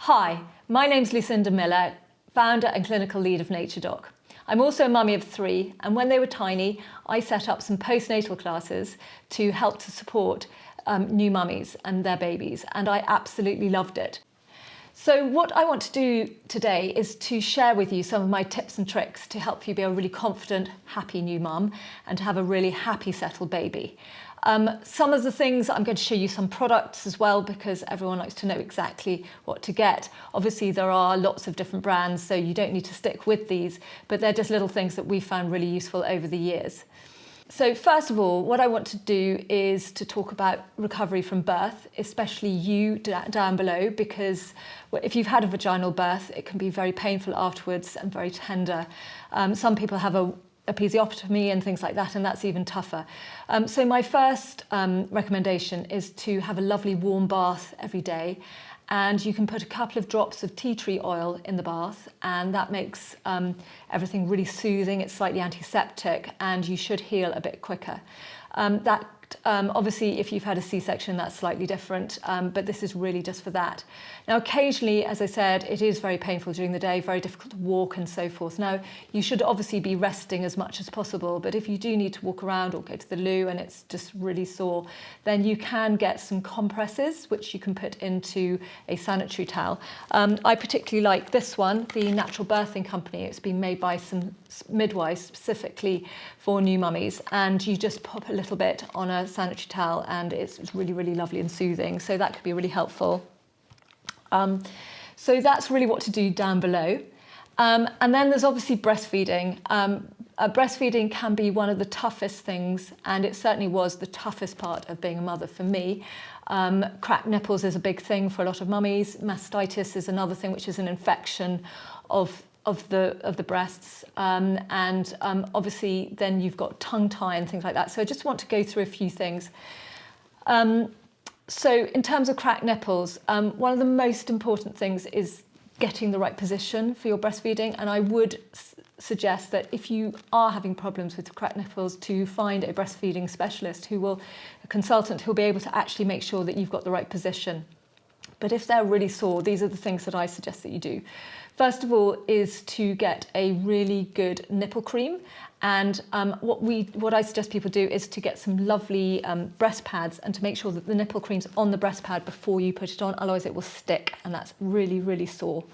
Hi, my name's Lucinda Miller, founder and clinical lead of NatureDoc. I'm also a mummy of 3, and when they were tiny, I set up some postnatal classes to help to support new mummies and their babies, and I absolutely loved it. So what I want to do today is to share with you some of my tips and tricks to help you be a really confident, happy new mum and to have a really happy, settled baby. Some of the things, I'm going to show you some products as well, because everyone likes to know exactly what to get. Obviously there are lots of different brands, so you don't need to stick with these, but they're just little things that we found really useful over the years. So first of all, what I want to do is to talk about recovery from birth, especially you down below, because if you've had a vaginal birth, it can be very painful afterwards and very tender. Some people have a episiotomy and things like that, and that's even tougher. So my first recommendation is to have a lovely warm bath every day, and you can put a couple of drops of tea tree oil in the bath, and that makes everything really soothing. It's slightly antiseptic, and you should heal a bit quicker. Obviously, if you've had a C-section, that's slightly different, but this is really just for that. Now, occasionally, as I said, it is very painful during the day, very difficult to walk and so forth. Now, you should obviously be resting as much as possible, but if you do need to walk around or go to the loo and it's just really sore, then you can get some compresses, which you can put into a sanitary towel. I particularly like this one, the Natural Birthing Company. It's been made by some midwives specifically for new mummies, and you just pop a little bit on a sanitary towel and it's really, really lovely and soothing. So that could be really helpful. So that's really what to do down below. And then there's obviously breastfeeding. Breastfeeding can be one of the toughest things, and it certainly was the toughest part of being a mother for me. Cracked nipples is a big thing for a lot of mummies. Mastitis is another thing, which is an infection of the breasts, and obviously then you've got tongue tie and things like that. So I just want to go through a few things. So in terms of cracked nipples, one of the most important things is getting the right position for your breastfeeding, and I would suggest that if you are having problems with cracked nipples, to find a breastfeeding specialist a consultant who'll be able to actually make sure that you've got the right position. But if they're really sore, these are the things that I suggest that you do. First of all is to get a really good nipple cream, and what I suggest people do is to get some lovely breast pads, and to make sure that the nipple cream's on the breast pad before you put it on, otherwise it will stick, and that's really, really sore.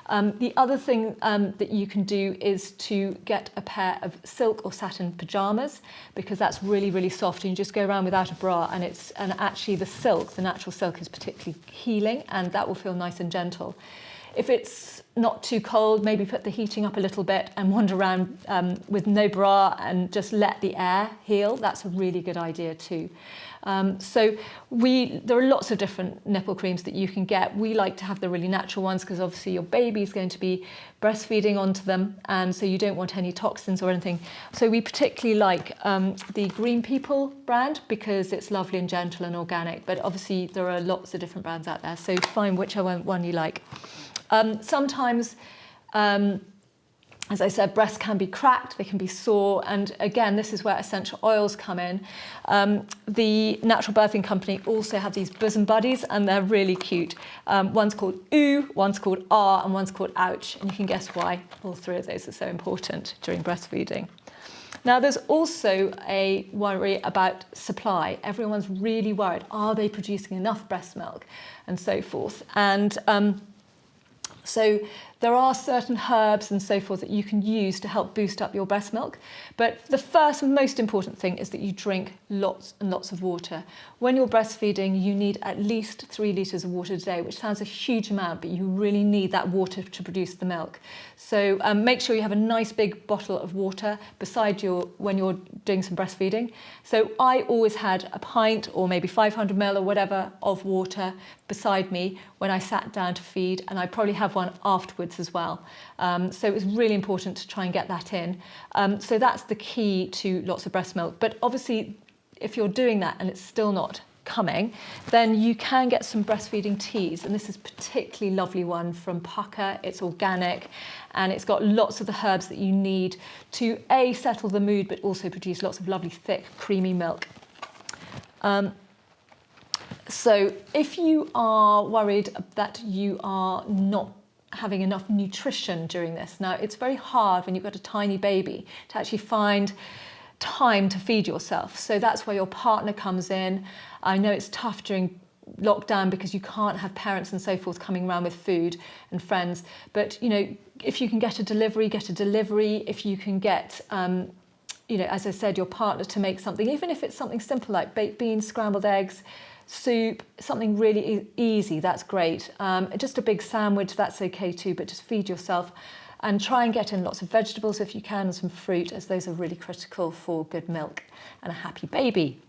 The other thing that you can do is to get a pair of silk or satin pajamas, because that's really, really soft, and you just go around without a bra, and actually the natural silk is particularly healing, and that will feel nice and gentle. If it's not too cold, maybe put the heating up a little bit and wander around with no bra and just let the air heal. That's a really good idea too. So there are lots of different nipple creams that you can get. We like to have the really natural ones, because obviously your baby's going to be breastfeeding onto them, and so you don't want any toxins or anything. So we particularly like the Green People brand, because it's lovely and gentle and organic, but obviously there are lots of different brands out there, so find whichever one you like. Sometimes, as I said, breasts can be cracked, they can be sore, and again, this is where essential oils come in. The Natural Birthing Company also have these bosom buddies, and they're really cute. One's called Ooh, one's called Ah, and one's called Ouch, and you can guess why all 3 of those are so important during breastfeeding. Now, there's also a worry about supply. Everyone's really worried, are they producing enough breast milk, and so forth. And so there are certain herbs and so forth that you can use to help boost up your breast milk. But the first and most important thing is that you drink lots and lots of water. When you're breastfeeding, you need at least 3 litres of water a day, which sounds a huge amount, but you really need that water to produce the milk. So make sure you have a nice big bottle of water beside when you're doing some breastfeeding. So I always had a pint or maybe 500 ml or whatever of water beside me when I sat down to feed, and I probably have one afterwards as well. So it was really important to try and get that in. So that's the key to lots of breast milk. But obviously, if you're doing that and it's still not coming, then you can get some breastfeeding teas, and this is a particularly lovely one from PUKKA. It's organic, and it's got lots of the herbs that you need to settle the mood, but also produce lots of lovely, thick, creamy milk. So if you are worried that you are not having enough nutrition during this, now it's very hard when you've got a tiny baby to actually find time to feed yourself. So that's where your partner comes in. I know it's tough during lockdown because you can't have parents and so forth coming around with food and friends, but you know, if you can get a delivery, get a delivery. If you can get you know, as I said, your partner to make something, even if it's something simple like baked beans, scrambled eggs, soup, something really easy, that's great. Just a big sandwich, that's okay too, but just feed yourself and try and get in lots of vegetables if you can, and some fruit, as those are really critical for good milk and a happy baby.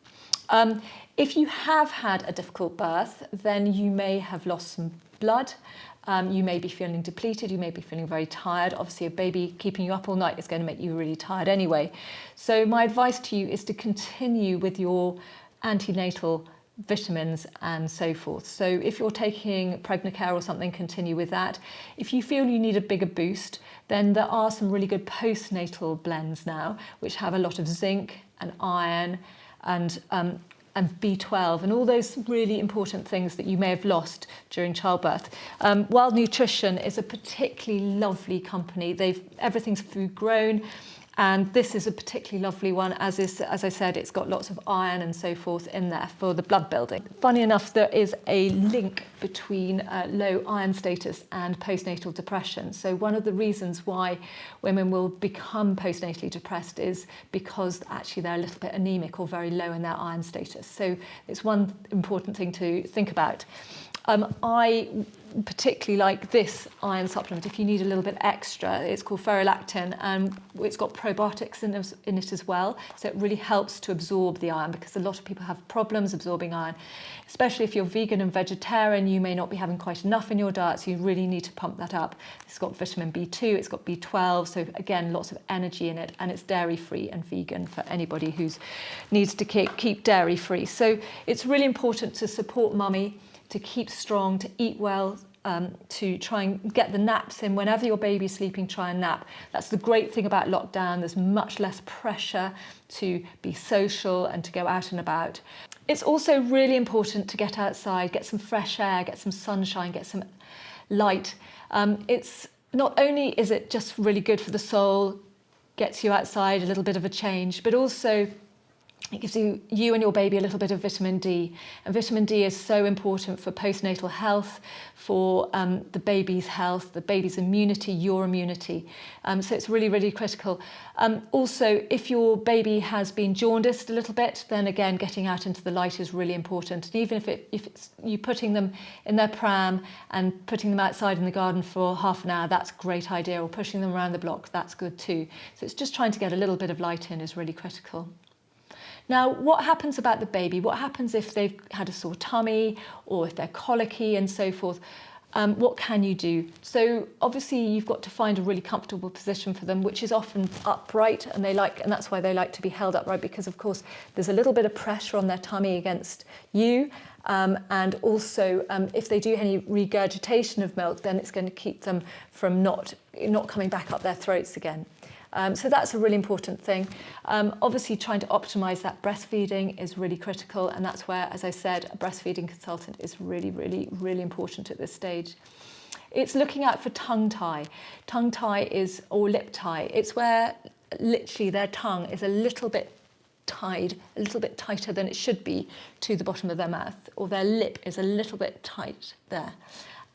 If you have had a difficult birth, then you may have lost some blood. You may be feeling depleted, you may be feeling very tired. Obviously, a baby keeping you up all night is going to make you really tired anyway. So my advice to you is to continue with your antenatal vitamins and so forth. So if you're taking PregnaCare or something, continue with that. If you feel you need a bigger boost, then there are some really good postnatal blends now, which have a lot of zinc and iron and B12 and all those really important things that you may have lost during childbirth. Wild Nutrition is a particularly lovely company. Everything's food grown, and this is a particularly lovely one, as I said, it's got lots of iron and so forth in there for the blood building. Funny enough, there is a link between low iron status and postnatal depression. So one of the reasons why women will become postnatally depressed is because actually they're a little bit anemic or very low in their iron status. So it's one important thing to think about. I particularly like this iron supplement if you need a little bit extra. It's called ferrolactin, and it's got probiotics in it as well, so it really helps to absorb the iron, because a lot of people have problems absorbing iron, especially if you're vegan and vegetarian. You may not be having quite enough in your diet, so you really need to pump that up. It's got vitamin B2, it's got B12, so again, lots of energy in it, and it's dairy free and vegan for anybody who needs to keep dairy free. So it's really important to support mummy, to keep strong, to eat well, to try and get the naps in. Whenever your baby's sleeping, try and nap. That's the great thing about lockdown. There's much less pressure to be social and to go out and about. It's also really important to get outside, get some fresh air, get some sunshine, get some light. It's not only is it just really good for the soul, gets you outside, a little bit of a change, but also it gives you and your baby a little bit of vitamin D. And vitamin D is so important for postnatal health, for the baby's health, the baby's immunity, your immunity. So it's really, really critical. Also, if your baby has been jaundiced a little bit, then again, getting out into the light is really important. And even if it's you putting them in their pram and putting them outside in the garden for half an hour, that's a great idea. Or pushing them around the block, that's good too. So it's just trying to get a little bit of light in is really critical. Now, what happens about the baby? What happens if they've had a sore tummy or if they're colicky and so forth? What can you do? So obviously you've got to find a really comfortable position for them, which is often upright, and that's why they like to be held upright, because of course there's a little bit of pressure on their tummy against you. And also if they do any regurgitation of milk, then it's going to keep them from not coming back up their throats again. So that's a really important thing. Obviously, trying to optimise that breastfeeding is really critical, and that's where, as I said, a breastfeeding consultant is really, really, really important at this stage. It's looking out for tongue tie. Tongue tie or lip tie. It's where literally their tongue is a little bit tied, a little bit tighter than it should be to the bottom of their mouth, or their lip is a little bit tight there.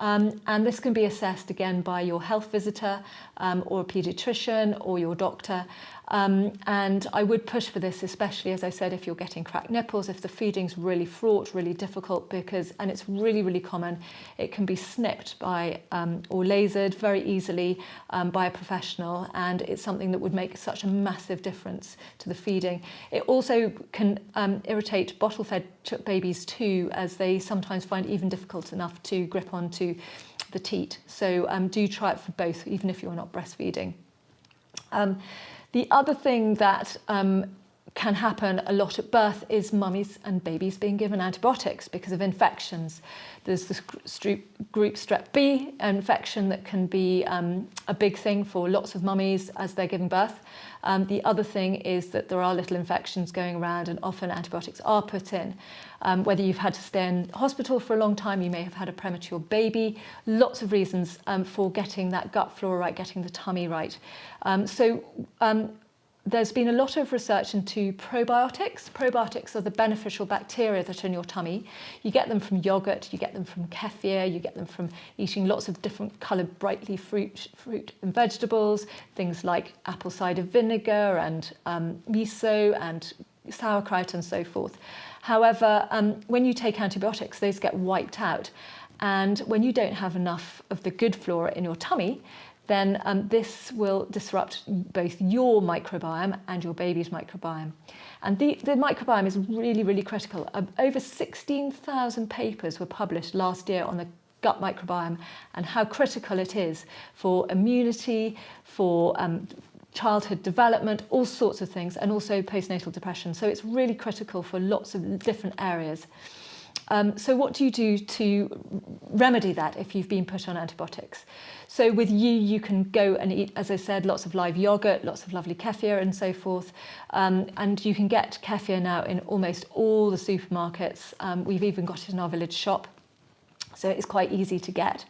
And this can be assessed again by your health visitor or a paediatrician or your doctor. And I would push for this, especially, as I said, if you're getting cracked nipples, if the feeding's really fraught, really difficult, and it's really, really common, it can be snipped by or lasered very easily by a professional, and it's something that would make such a massive difference to the feeding. It also can irritate bottle-fed babies too, as they sometimes find even difficult enough to grip onto the teat. So do try it for both, even if you're not breastfeeding. The other thing that can happen a lot at birth is mummies and babies being given antibiotics because of infections. There's this group strep B infection that can be a big thing for lots of mummies as they're giving birth. The other thing is that there are little infections going around and often antibiotics are put in. Whether you've had to stay in hospital for a long time, you may have had a premature baby, lots of reasons for getting that gut flora right, getting the tummy right. There's been a lot of research into probiotics. Probiotics are the beneficial bacteria that are in your tummy. You get them from yogurt, you get them from kefir, you get them from eating lots of different coloured brightly fruit and vegetables, things like apple cider vinegar and miso and sauerkraut and so forth. However, when you take antibiotics, those get wiped out. And when you don't have enough of the good flora in your tummy, then this will disrupt both your microbiome and your baby's microbiome. And the microbiome is really, really critical. Over 16,000 papers were published last year on the gut microbiome and how critical it is for immunity, for childhood development, all sorts of things, and also postnatal depression. So it's really critical for lots of different areas. So what do you do to remedy that if you've been put on antibiotics? So with you can go and eat, as I said, lots of live yogurt, lots of lovely kefir and so forth. And you can get kefir now in almost all the supermarkets. We've even got it in our village shop. So it's quite easy to get.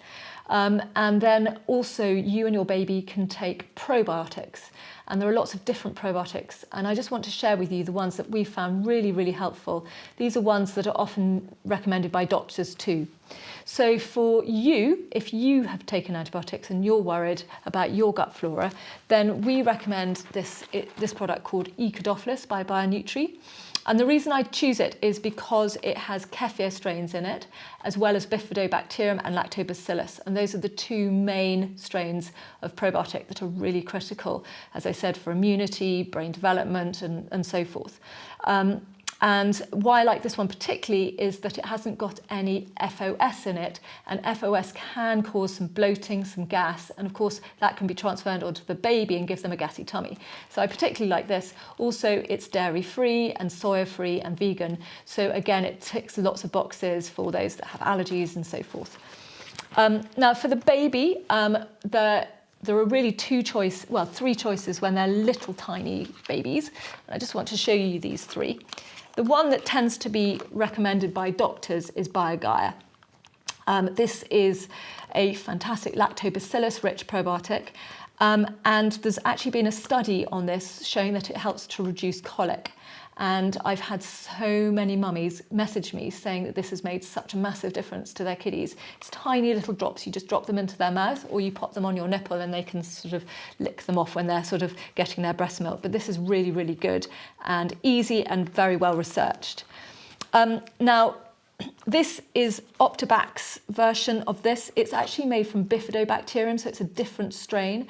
And then also you and your baby can take probiotics. And there are lots of different probiotics. And I just want to share with you the ones that we found really, really helpful. These are ones that are often recommended by doctors too. So for you, if you have taken antibiotics and you're worried about your gut flora, then we recommend this product called EcoDophilus by BIONUTRI. And the reason I choose it is because it has kefir strains in it, as well as bifidobacterium and lactobacillus. And those are the two main strains of probiotic that are really critical, as I said, for immunity, brain development, and so forth. And why I like this one particularly is that it hasn't got any FOS in it, and FOS can cause some bloating, some gas, and of course that can be transferred onto the baby and give them a gassy tummy. So I particularly like this. Also, it's dairy-free and soya-free and vegan. So again, it ticks lots of boxes for those that have allergies and so forth. Now for the baby, there are really three choices when they're little tiny babies. And I just want to show you these three. The one that tends to be recommended by doctors is BIOGAIA. This is a fantastic lactobacillus-rich probiotic, and there's actually been a study on this showing that it helps to reduce colic. And I've had so many mummies message me saying that this has made such a massive difference to their kiddies. It's tiny little drops. You just drop them into their mouth or you pop them on your nipple and they can sort of lick them off when they're sort of getting their breast milk. But this is really, really good and easy and very well researched. Now, this is Optibac's version of this. It's actually made from bifidobacterium, so it's a different strain.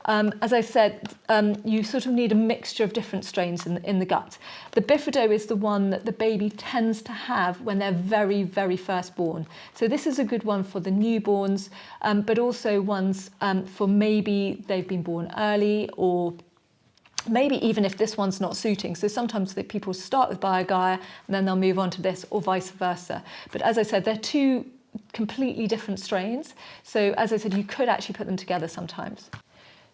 As I said, you sort of need a mixture of different strains in the gut. The bifido is the one that the baby tends to have when they're very, very first born. So this is a good one for the newborns, but also ones for maybe they've been born early or maybe even if this one's not suiting. So sometimes people start with BIOGAIA and then they'll move on to this or vice versa. But as I said, they're two completely different strains. So as I said, you could actually put them together sometimes.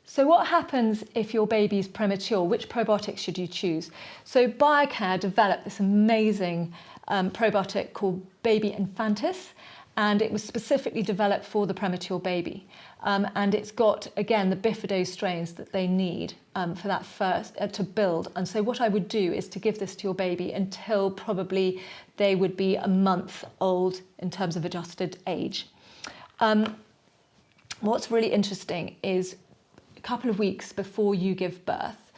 So what happens if your baby's premature? Which probiotics should you choose? So BioCare developed this amazing probiotic called Baby Infantis, and it was specifically developed for the premature baby. And it's got, again, the bifido strains that they need for that first, to build. And so what I would do is to give this to your baby until probably they would be a month old in terms of adjusted age. What's really interesting is a couple of weeks before you give birth,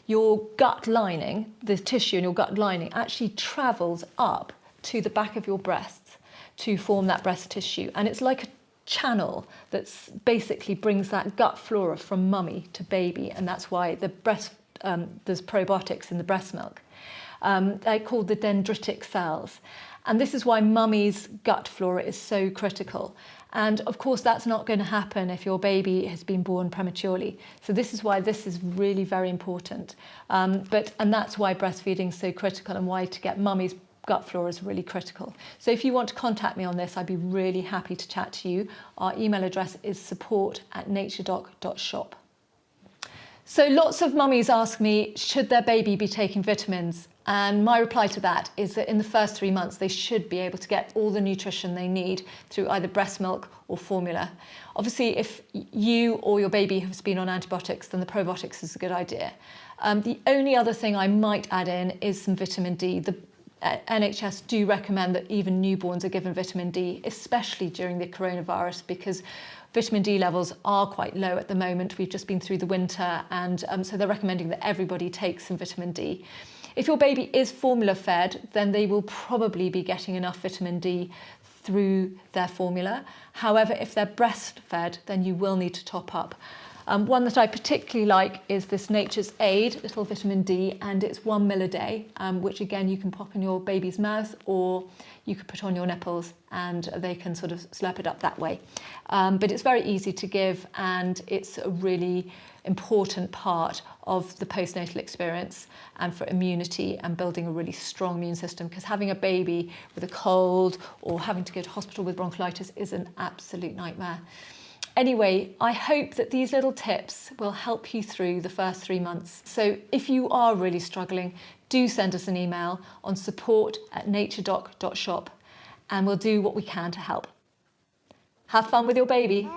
your gut lining, the tissue in your gut lining actually travels up to the back of your breasts to form that breast tissue. And it's like a channel that basically brings that gut flora from mummy to baby. And that's why there's probiotics in the breast milk. They're called the dendritic cells. And this is why mummy's gut flora is so critical. And of course, that's not going to happen if your baby has been born prematurely. So this is why this is really very important. And that's why breastfeeding is so critical, and why to get mummy's gut flora is really critical. So if you want to contact me on this, I'd be really happy to chat to you. Our email address is support@naturedoc.shop. So lots of mummies ask me, should their baby be taking vitamins? And my reply to that is that in the first 3 months, they should be able to get all the nutrition they need through either breast milk or formula. Obviously, if you or your baby has been on antibiotics, then the probiotics is a good idea. The only other thing I might add in is some vitamin D. The NHS do recommend that even newborns are given vitamin D, especially during the coronavirus, because vitamin D levels are quite low at the moment. We've just been through the winter, and so they're recommending that everybody takes some vitamin D. If your baby is formula fed, then they will probably be getting enough vitamin D through their formula. However, if they're breastfed, then you will need to top up. One that I particularly like is this Nature's Aid little vitamin D, and it's 1 ml a day, which again you can pop in your baby's mouth, or you could put on your nipples and they can sort of slurp it up that way. But it's very easy to give, and it's a really important part of the postnatal experience and for immunity and building a really strong immune system, because having a baby with a cold or having to go to hospital with bronchiolitis is an absolute nightmare. Anyway, I hope that these little tips will help you through the first 3 months. So if you are really struggling, do send us an email on support@naturedoc.shop, and we'll do what we can to help. Have fun with your baby.